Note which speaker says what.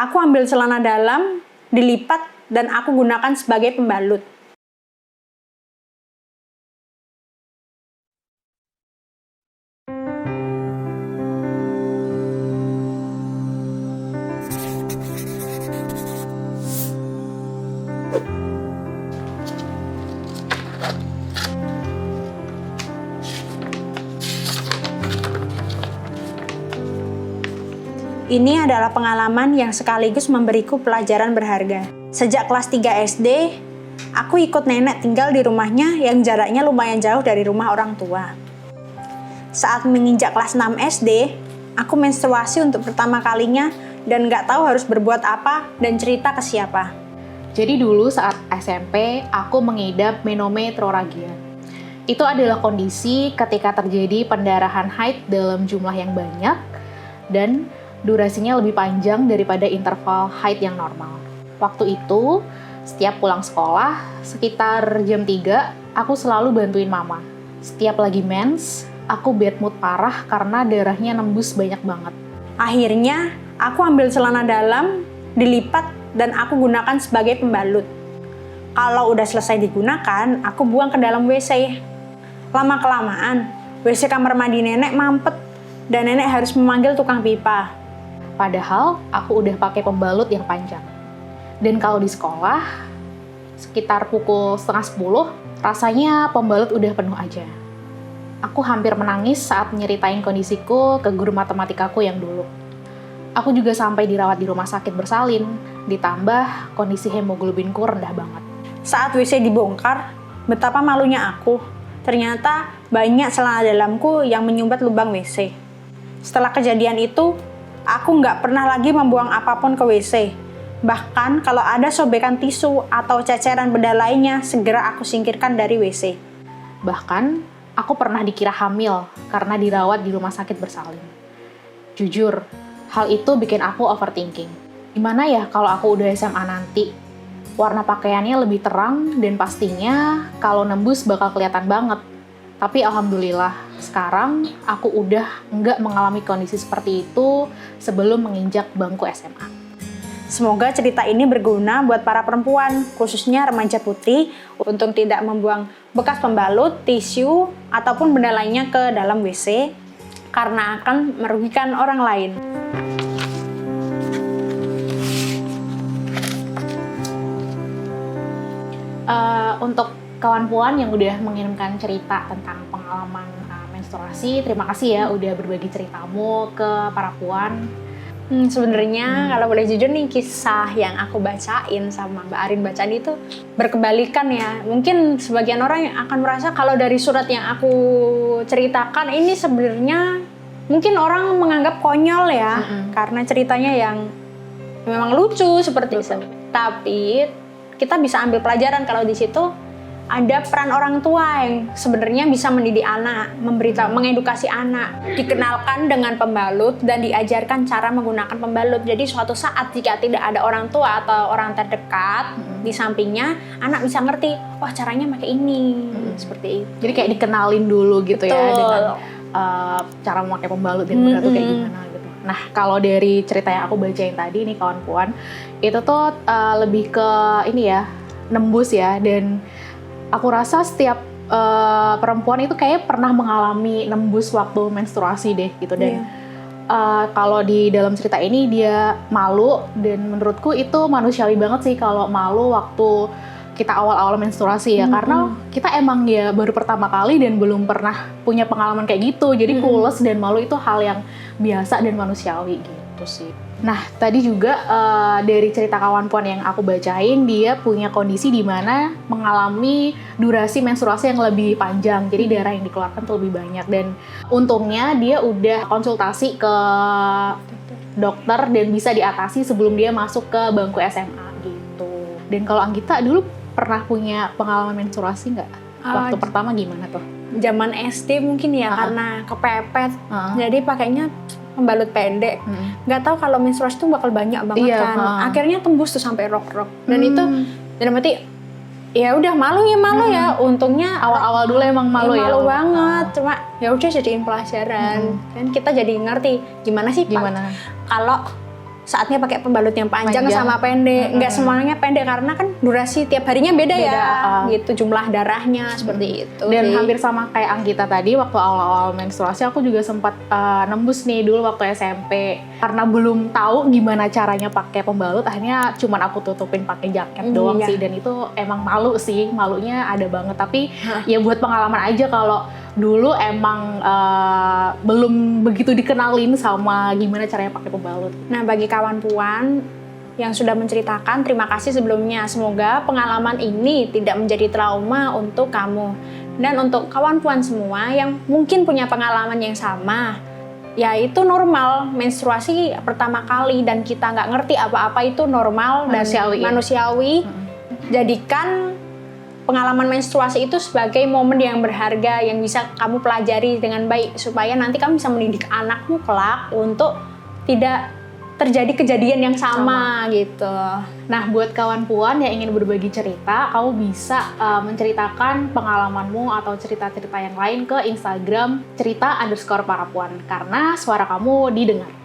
Speaker 1: Aku ambil celana dalam, dilipat, dan aku gunakan sebagai pembalut. Ini adalah pengalaman yang sekaligus memberiku pelajaran berharga. Sejak kelas 3 SD, aku ikut nenek tinggal di rumahnya yang jaraknya lumayan jauh dari rumah orang tua. Saat menginjak kelas 6 SD, aku menstruasi untuk pertama kalinya dan nggak tahu harus berbuat apa dan cerita ke siapa.
Speaker 2: Jadi dulu saat SMP, aku mengidap menometrorrhagia. Itu adalah kondisi ketika terjadi pendarahan haid dalam jumlah yang banyak dan durasinya lebih panjang daripada interval haid yang normal. Waktu itu, setiap pulang sekolah, sekitar jam 3, aku selalu bantuin mama. Setiap lagi mens, aku bad mood parah karena darahnya nembus banyak banget.
Speaker 1: Akhirnya, aku ambil celana dalam, dilipat, dan aku gunakan sebagai pembalut. Kalau udah selesai digunakan, aku buang ke dalam WC. Lama-kelamaan, WC kamar mandi nenek mampet, dan nenek harus memanggil tukang pipa.
Speaker 2: Padahal aku udah pakai pembalut yang panjang. Dan kalau di sekolah, sekitar pukul 9:30, rasanya pembalut udah penuh aja. Aku hampir menangis saat nyeritain kondisiku ke guru matematikaku yang dulu. Aku juga sampai dirawat di rumah sakit bersalin, ditambah kondisi hemoglobinku rendah banget.
Speaker 1: Saat WC dibongkar, betapa malunya aku. Ternyata banyak celana dalamku yang menyumbat lubang WC. Setelah kejadian itu, aku nggak pernah lagi membuang apapun ke WC. Bahkan kalau ada sobekan tisu atau ceceran benda lainnya, segera aku singkirkan dari WC.
Speaker 2: Bahkan, aku pernah dikira hamil karena dirawat di rumah sakit bersalin. Jujur, hal itu bikin aku overthinking. Gimana ya kalau aku udah SMA nanti? Warna pakaiannya lebih terang dan pastinya kalau nembus bakal kelihatan banget. Tapi alhamdulillah, sekarang aku udah nggak mengalami kondisi seperti itu sebelum menginjak bangku SMA.
Speaker 1: Semoga cerita ini berguna buat para perempuan, khususnya remaja putri, untuk tidak membuang bekas pembalut, tisu, ataupun benda lainnya ke dalam WC, karena akan merugikan orang lain.
Speaker 2: Untuk kawan puan yang udah mengirimkan cerita tentang pengalaman menstruasi, terima kasih ya udah berbagi ceritamu ke para puan.
Speaker 1: Sebenarnya kalau boleh jujur nih, kisah yang aku bacain sama Mbak Arin bacaan itu berkebalikan ya. Mungkin sebagian orang yang akan merasa kalau dari surat yang aku ceritakan ini sebenarnya mungkin orang menganggap konyol ya, karena ceritanya yang memang lucu seperti itu. Tapi kita bisa ambil pelajaran kalau di situ ada peran orang tua yang sebenarnya bisa mendidik anak, mengedukasi anak, dikenalkan dengan pembalut dan diajarkan cara menggunakan pembalut. Jadi suatu saat jika tidak ada orang tua atau orang terdekat di sampingnya, anak bisa ngerti, wah caranya pakai ini, seperti itu.
Speaker 2: Jadi kayak dikenalin dulu gitu. Betul. Ya dengan cara memakai pembalut yang benar tuh kayak gimana gitu. Nah, kalau dari cerita yang aku bacain tadi nih kawan puan, itu tuh lebih ke ini ya, nembus ya, dan aku rasa setiap perempuan itu kayak pernah mengalami nembus waktu menstruasi deh gitu. Dan kalau di dalam cerita ini dia malu, dan menurutku itu manusiawi banget sih kalau malu waktu kita awal-awal menstruasi ya, karena kita emang ya baru pertama kali dan belum pernah punya pengalaman kayak gitu, jadi clueless dan malu itu hal yang biasa dan manusiawi gitu sih. Nah, tadi juga dari cerita kawan puan yang aku bacain, dia punya kondisi di mana mengalami durasi menstruasi yang lebih panjang, jadi darah yang dikeluarkan tuh lebih banyak, dan untungnya dia udah konsultasi ke dokter dan bisa diatasi sebelum dia masuk ke bangku SMA gitu. Dan kalau Anggita dulu pernah punya pengalaman menstruasi nggak? Waktu pertama gimana tuh?
Speaker 1: Zaman SD mungkin ya, karena kepepet, jadi pakainya pembalut pendek. Nggak tahu kalau menstruasi itu bakal banyak banget kan. Akhirnya tembus tuh sampai rok-rok. Dan itu dalam arti ya udah malu ya. Untungnya
Speaker 2: awal-awal dulu emang malu ya.
Speaker 1: Malu banget. Cuma ya udah jadiin pelajaran. Kan kita jadi ngerti gimana sih kalau saatnya pakai pembalut yang panjang sama pendek. Nggak semuanya pendek karena kan durasi tiap harinya beda ya, gitu jumlah darahnya seperti itu.
Speaker 2: Dan hampir sama kayak Anggita tadi, waktu awal-awal menstruasi aku juga sempat nembus nih dulu waktu SMP. Karena belum tahu gimana caranya pakai pembalut, akhirnya cuman aku tutupin pakai jaket doang sih. Dan itu emang malu sih, malunya ada banget. Tapi ya buat pengalaman aja, kalau dulu emang belum begitu dikenalin sama gimana caranya pakai pembalut.
Speaker 1: Nah, bagi kawan puan yang sudah menceritakan, terima kasih sebelumnya. Semoga pengalaman ini tidak menjadi trauma untuk kamu. Dan untuk kawan puan semua yang mungkin punya pengalaman yang sama, ya itu normal, menstruasi pertama kali dan kita nggak ngerti apa-apa itu normal dan manusiawi. Jadikan pengalaman menstruasi itu sebagai momen yang berharga yang bisa kamu pelajari dengan baik supaya nanti kamu bisa mendidik anakmu kelak untuk tidak terjadi kejadian yang sama gitu.
Speaker 2: Nah, buat kawan puan yang ingin berbagi cerita, kamu bisa menceritakan pengalamanmu atau cerita-cerita yang lain ke Instagram cerita_parapuan karena suara kamu didengar.